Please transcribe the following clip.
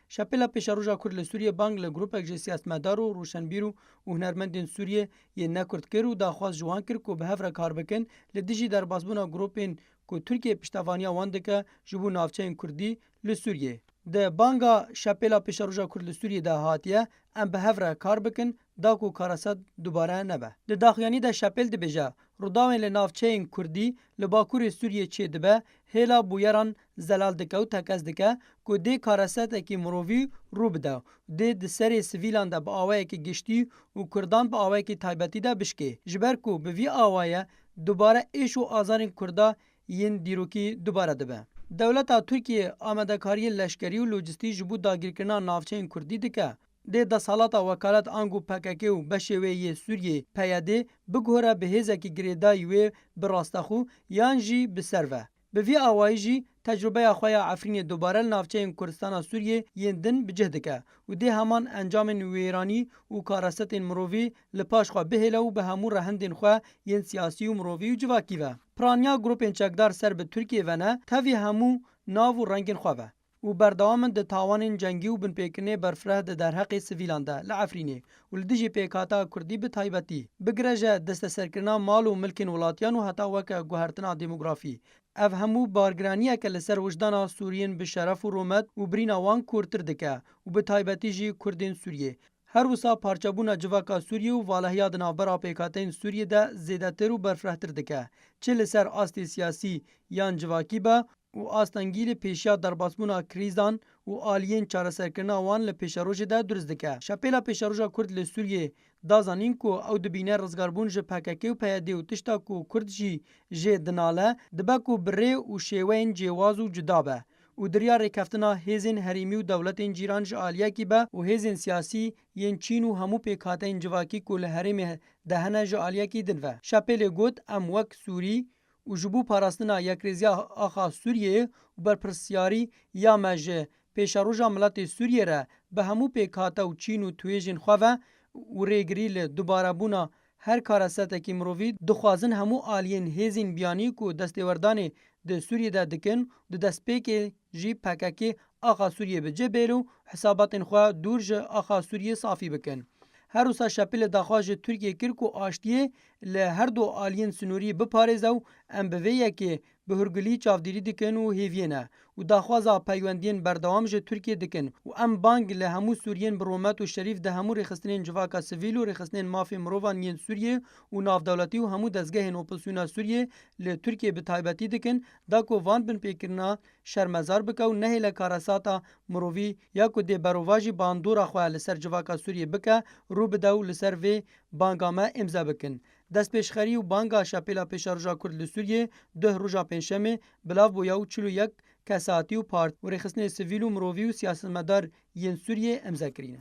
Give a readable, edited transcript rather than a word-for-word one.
شپلا پیشاروجا کرد لسوریه بانگ لگروپک جه سیاستمدار و روشنبیر و هنرمندین سوریه یه نکرد کر و داخواست جوان کر که به هفره کار بکن لدیجی در بازبونا گروپین که ترکیه پشتوانیا واندکه جبو نافچه کردی لسوریه. ده بانگا شپلا پیشاروجا کرد لسوریه ده هاتیه ام به هفره کار بکن دا کو کاراسد دوباره نبه. ده داخیانی ده شپل ده بجه روداوین لنافچه کردی لباکور سوریه چه دبه هلا بویران زلال دکه و تکز دکه که ده کاراسد اکی مرووی رو بده. ده سری سویلان ده با آوه که گشتی و کردان با آوه که تایبتی ده بشکه. جبر که به وی آوه دوباره ایش و آزارین کرده ین دیروکی دوباره دبه. دولت ترکیه آمدکاری لشکری و لوجستی جبو داگیرکرنا نافچه کردی دکه. ده سالات وکالت آنگو پککی و بشوی سوریه پیاده بگوره به هزکی گریدای و براستخو یان جی بسروه. به وی آوائی جی تجربه خواه عفرین دوباره نافچه کردستان سوریه یندن بجهدکه و ده همان انجام ویرانی و کارست مرووی لپاش خواه بهله و به همون رهندین خواه ین سیاسی و مرووی و جواکی و. پرانیا گروپ چکدار سر به ترکیه و نه تاوی همون ناو و رنگین خواه و بردوام د تاوان جنگی و بن پیکنه برفره در حق سویلان ده لعفرینه و لدیجی پیکاتا کردی به تایبتی بگرجه دست سرکرنا مال و ملکین ولاتیان و حتا وکه گوهرتنا دیموگرافی اف همو بارگرانیه که لسر وجدان سوریین به شرف و رومت و برینا وان کورتر دکه و به تایبتی جی کردین سوریه هر وسا پارچابونا جواکا سوریه و والهیا د نابرا پیکاتین سوریه ده زیادتر و برفرهتر دکه چه لسر آستی سیاسی یان جواکی با و آستانگیل پیشیا در باسبونا کریزان و آلین چارەسەرکردنا وان لە پێشەڕۆژێ دا دروست دکه. شپێلا پێشەڕۆژا کورد لە سووریێ دازانین کو ئەو دبینە ڕزگاربوون ji PKK و پەیەدێ و tişta ku Kurd jî jê dinale dibe ku bi rê û şêweyên cêwaz û cuda be. û diriya rêkeftina hêzên herêmî û dewletên cîran ji aliyekî be û hêzên siyasî yên Çîn û hemû pêkhateyên civakî ku li herêmê de hene ji aliyekî din ve. Şapêlê got em wek Sûrî û ji bo parastina yekrêziya axa Sûriyeyê û berpirsyarî ya me ji pêşeroja miletê Sûriyê re bi hemû pêkhata û Çîn û tuêjên xwe ve û rêgirî li dubarebûna her karasetekî mirovî dixwazin hemû aliyên hêzên biyanî ku destêwerdanê di Sûriyê de dikin di destpêkê jî PKK axa Sûriyê bi cêbêl û hesabatên xwe dûr ji axa Sûriyê safî bikin. Her wisa şepîlê daxwaz ji Tirkiye kir ku aştiyê li her du aliyên sinûrî biparêze û em bi vê yekê bi hûrgilî çavdîrî dikin û hêviyê ne û daxwaza peywendiyên berdewam ji Tirkiye dikin û em bang li hemû Sûriyên bi romet û şerîf di hemû rêxistinên civaka sivîl û rêxistinên mafê mirovan yên Sûriyê û navdewletî û hemû dezgehên opozisyona Sûriyê li Tirkiye bi taybetî dikin da ku van bin pêkirina şermezar bike û nehêle karasata mirovî ya ku dê berova jî bandora xwe li ser civaka Sûriyê bike rû bide û li ser vê banga me imza bikin. Destpêşxerî û banga şepêla pêşeroja Kurd li Sûriyê dih roja pênşemê bilav bûya û 41 kesatî û part û rêxistinê sivîl û mirovî û siyasetmedar yên Sûriyê imza kirîne.